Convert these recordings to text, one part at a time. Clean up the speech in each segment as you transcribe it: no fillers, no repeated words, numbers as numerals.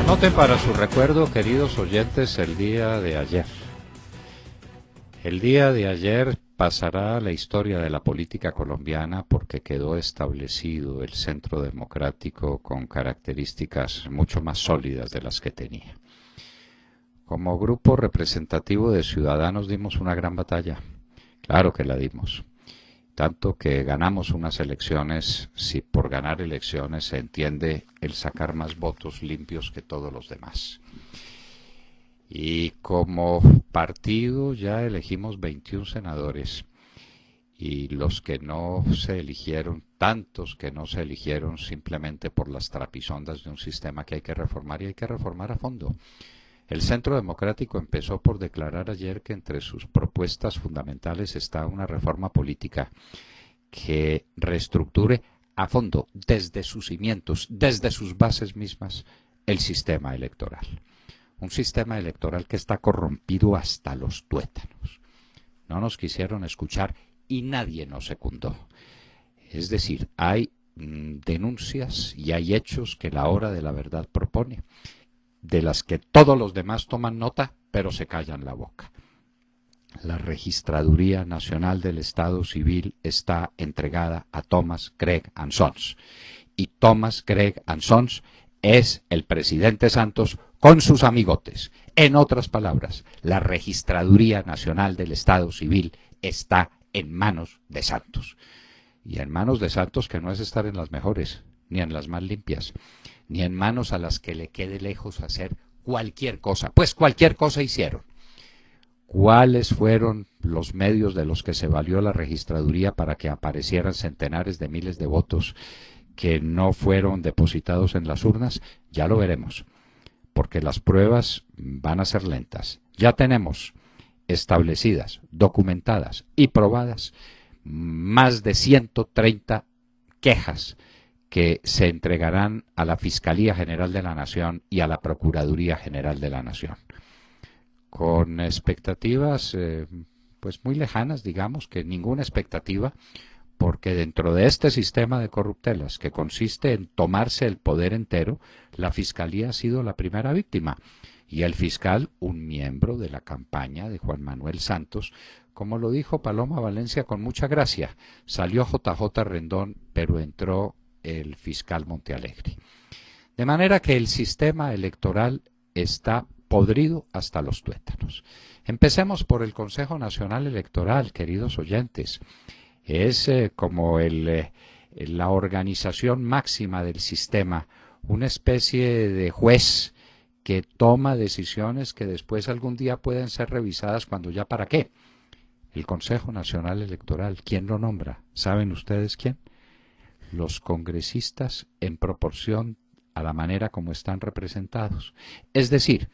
Anoten para su recuerdo, queridos oyentes, el día de ayer. El día de ayer pasará a la historia de la política colombiana porque quedó establecido el centro democrático con características mucho más sólidas de las que tenía. Como grupo representativo de ciudadanos dimos una gran batalla. Claro que la dimos. Tanto que ganamos unas elecciones, si por ganar elecciones se entiende el sacar más votos limpios que todos los demás. Y como partido ya elegimos 21 senadores y los que no se eligieron, tantos que no se eligieron simplemente por las trapisondas de un sistema que hay que reformar y hay que reformar a fondo. El Centro Democrático empezó por declarar ayer que entre sus propuestas fundamentales está una reforma política que reestructure a fondo, desde sus cimientos, desde sus bases mismas, el sistema electoral. Un sistema electoral que está corrompido hasta los tuétanos. No nos quisieron escuchar y nadie nos secundó. Es decir, hay denuncias y hay hechos que la hora de la verdad propone, de las que todos los demás toman nota, pero se callan la boca. La Registraduría Nacional del Estado Civil está entregada a Thomas Gregg & Sons. Y Thomas Gregg & Sons es el presidente Santos con sus amigotes. En otras palabras, la Registraduría Nacional del Estado Civil está en manos de Santos. Y en manos de Santos, que no es estar en las mejores, ni en las más limpias, ni en manos a las que le quede lejos hacer cualquier cosa. Pues cualquier cosa hicieron. ¿Cuáles fueron los medios de los que se valió la registraduría para que aparecieran centenares de miles de votos que no fueron depositados en las urnas? Ya lo veremos, porque las pruebas van a ser lentas. Ya tenemos establecidas, documentadas y probadas más de 130 quejas que se entregarán a la Fiscalía General de la Nación y a la Procuraduría General de la Nación. Con expectativas pues muy lejanas, digamos que ninguna expectativa, porque dentro de este sistema de corruptelas que consiste en tomarse el poder entero, la Fiscalía ha sido la primera víctima y el fiscal un miembro de la campaña de Juan Manuel Santos. Como lo dijo Paloma Valencia con mucha gracia, salió JJ Rendón, pero entró el fiscal Montealegre. De manera que el sistema electoral está podrido hasta los tuétanos. Empecemos por el Consejo Nacional Electoral, queridos oyentes. Es como la organización máxima del sistema, una especie de juez que toma decisiones que después algún día pueden ser revisadas cuando ya para qué. El Consejo Nacional Electoral, ¿quién lo nombra? ¿Saben ustedes quién? Los congresistas en proporción a la manera como están representados. Es decir,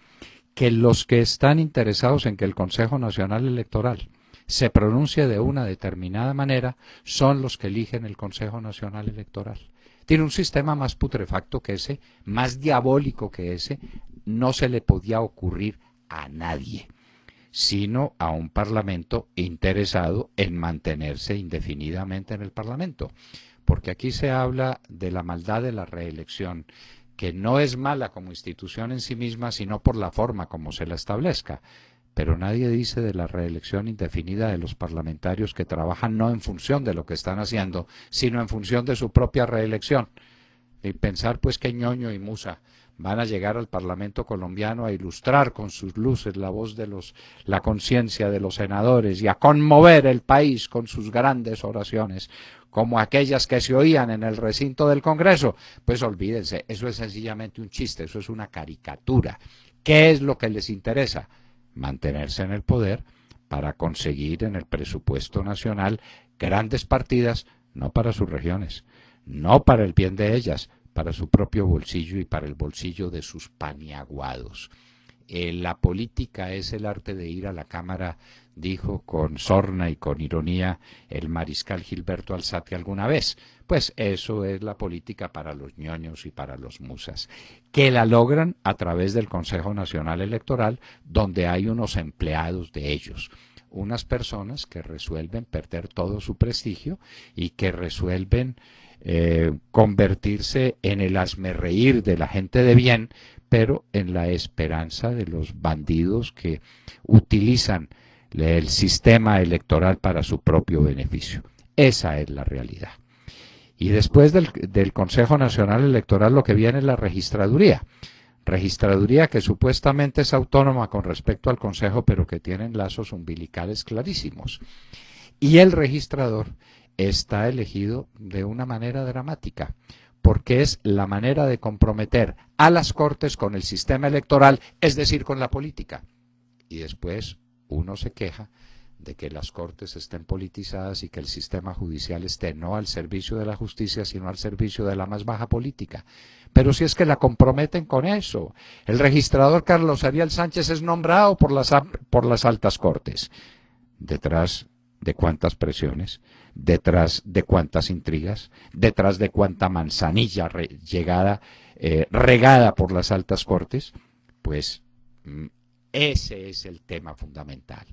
que los que están interesados en que el Consejo Nacional Electoral se pronuncie de una determinada manera son los que eligen el Consejo Nacional Electoral. Tiene un sistema más putrefacto que ese, más diabólico que ese, no se le podía ocurrir a nadie, sino a un Parlamento interesado en mantenerse indefinidamente en el Parlamento. Porque aquí se habla de la maldad de la reelección, que no es mala como institución en sí misma, sino por la forma como se la establezca. Pero nadie dice de la reelección indefinida de los parlamentarios que trabajan no en función de lo que están haciendo, sino en función de su propia reelección. Y pensar pues que ñoño y musa van a llegar al Parlamento colombiano a ilustrar con sus luces la voz de la conciencia de los senadores y a conmover el país con sus grandes oraciones, como aquellas que se oían en el recinto del Congreso. Pues olvídense, eso es sencillamente un chiste, eso es una caricatura. ¿Qué es lo que les interesa? Mantenerse en el poder para conseguir en el presupuesto nacional grandes partidas, no para sus regiones, no para el bien de ellas, para su propio bolsillo y para el bolsillo de sus paniaguados. La política es el arte de ir a la Cámara, dijo con sorna y con ironía el mariscal Gilberto Alzate alguna vez. Pues eso es la política para los ñoños y para los musas, que la logran a través del Consejo Nacional Electoral, donde hay unos empleados de ellos, unas personas que resuelven perder todo su prestigio y que resuelven convertirse en el hazmerreír de la gente de bien, pero en la esperanza de los bandidos que utilizan el sistema electoral para su propio beneficio. Esa es la realidad. Y después del Consejo Nacional Electoral lo que viene es la registraduría. Registraduría que supuestamente es autónoma con respecto al Consejo, pero que tienen lazos umbilicales clarísimos. Y el registrador está elegido de una manera dramática, porque es la manera de comprometer a las Cortes con el sistema electoral, es decir, con la política. Y después uno se queja de que las Cortes estén politizadas y que el sistema judicial esté no al servicio de la justicia, sino al servicio de la más baja política. Pero si es que la comprometen con eso. El registrador Carlos Ariel Sánchez es nombrado por las altas Cortes. ¿Detrás de cuántas presiones? ¿Detrás de cuántas intrigas? ¿Detrás de cuánta manzanilla regada por las altas Cortes? Pues ese es el tema fundamental.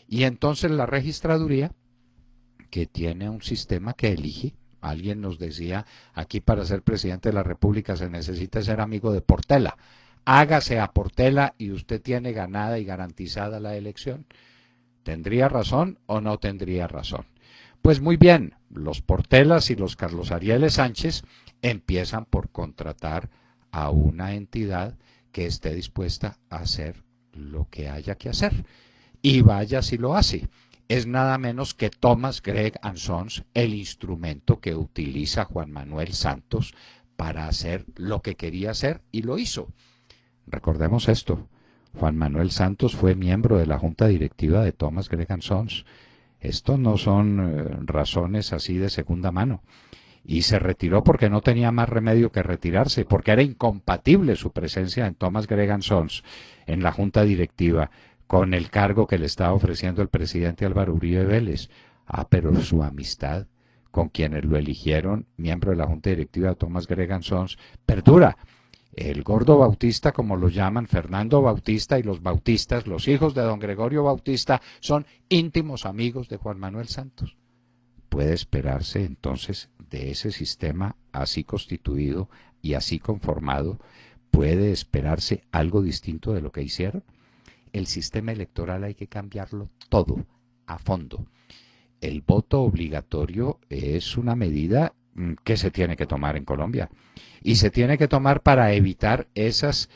Y entonces la registraduría, que tiene un sistema que elige, alguien nos decía, aquí para ser presidente de la República se necesita ser amigo de Portela. Hágase a Portela y usted tiene ganada y garantizada la elección. ¿Tendría razón o no tendría razón? Pues muy bien, los Portelas y los Carlos Arieles Sánchez empiezan por contratar a una entidad que esté dispuesta a hacer lo que haya que hacer. Y vaya si lo hace. Es nada menos que Thomas Gregg & Sons, el instrumento que utiliza Juan Manuel Santos para hacer lo que quería hacer, y lo hizo. Recordemos esto, Juan Manuel Santos fue miembro de la junta directiva de Thomas Gregg & Sons. Esto no son razones así de segunda mano. Y se retiró porque no tenía más remedio que retirarse, porque era incompatible su presencia en Thomas Gregg & Sons, en la junta directiva, con el cargo que le estaba ofreciendo el presidente Álvaro Uribe Vélez. Pero su amistad con quienes lo eligieron miembro de la junta directiva de Thomas Gregg & Sons perdura. El gordo Bautista, como lo llaman, Fernando Bautista, y los Bautistas, los hijos de don Gregorio Bautista, son íntimos amigos de Juan Manuel Santos. Puede esperarse entonces de ese sistema así constituido y así conformado, puede esperarse algo distinto de lo que hicieron. El sistema electoral hay que cambiarlo todo, a fondo. El voto obligatorio es una medida que se tiene que tomar en Colombia. Y se tiene que tomar para evitar esos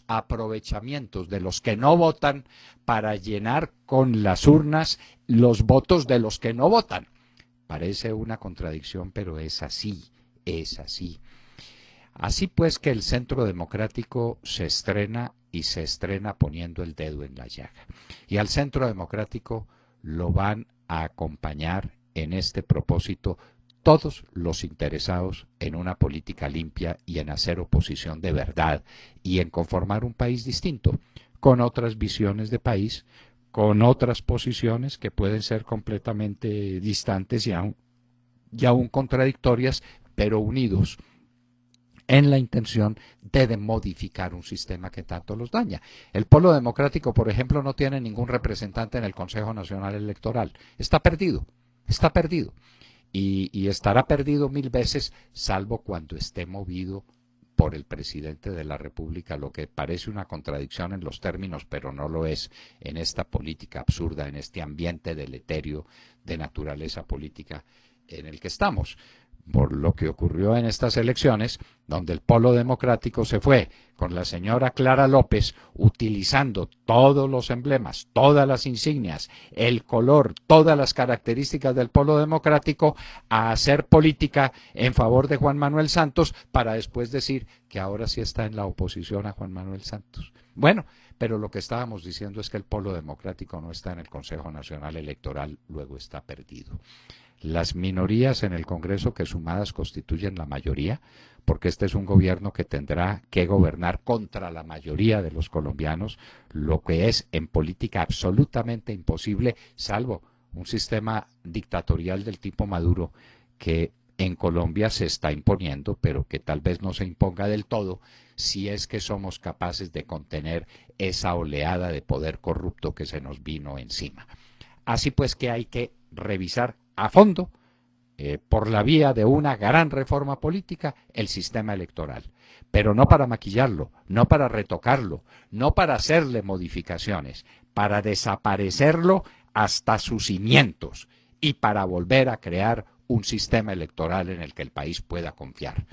aprovechamientos de los que no votan para llenar con las urnas los votos de los que no votan. Parece una contradicción, pero es así, es así. Así pues que el Centro Democrático se estrena y se estrena poniendo el dedo en la llaga. Y al Centro Democrático lo van a acompañar en este propósito todos los interesados en una política limpia y en hacer oposición de verdad y en conformar un país distinto, con otras visiones de país, con otras posiciones que pueden ser completamente distantes y aún contradictorias, pero unidos en la intención de modificar un sistema que tanto los daña. El Polo Democrático, por ejemplo, no tiene ningún representante en el Consejo Nacional Electoral. Está perdido, está perdido. Y estará perdido 1000 veces, salvo cuando esté movido por el presidente de la República, lo que parece una contradicción en los términos, pero no lo es en esta política absurda, en este ambiente deleterio de naturaleza política en el que estamos. Por lo que ocurrió en estas elecciones, donde el Polo Democrático se fue con la señora Clara López utilizando todos los emblemas, todas las insignias, el color, todas las características del Polo Democrático a hacer política en favor de Juan Manuel Santos para después decir que ahora sí está en la oposición a Juan Manuel Santos. Bueno, pero lo que estábamos diciendo es que el Polo Democrático no está en el Consejo Nacional Electoral, luego está perdido. Las minorías en el Congreso, que sumadas constituyen la mayoría, porque este es un gobierno que tendrá que gobernar contra la mayoría de los colombianos, lo que es en política absolutamente imposible, salvo un sistema dictatorial del tipo Maduro, que en Colombia se está imponiendo, pero que tal vez no se imponga del todo, si es que somos capaces de contener esa oleada de poder corrupto que se nos vino encima. Así pues que hay que revisar a fondo por la vía de una gran reforma política, el sistema electoral. Pero no para maquillarlo, no para retocarlo, no para hacerle modificaciones, para desaparecerlo hasta sus cimientos y para volver a crear un sistema electoral en el que el país pueda confiar.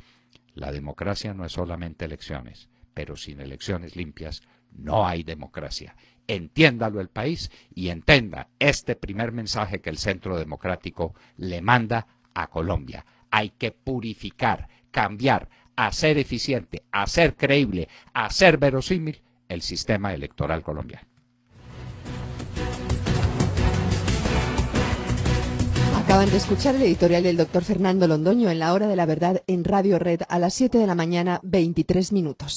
La democracia no es solamente elecciones, pero sin elecciones limpias no hay democracia. Entiéndalo el país y entienda este primer mensaje que el Centro Democrático le manda a Colombia. Hay que purificar, cambiar, hacer eficiente, hacer creíble, hacer verosímil el sistema electoral colombiano. Acaban de escuchar el editorial del doctor Fernando Londoño en La Hora de la Verdad en Radio Red a las 7 de la mañana, 23 minutos.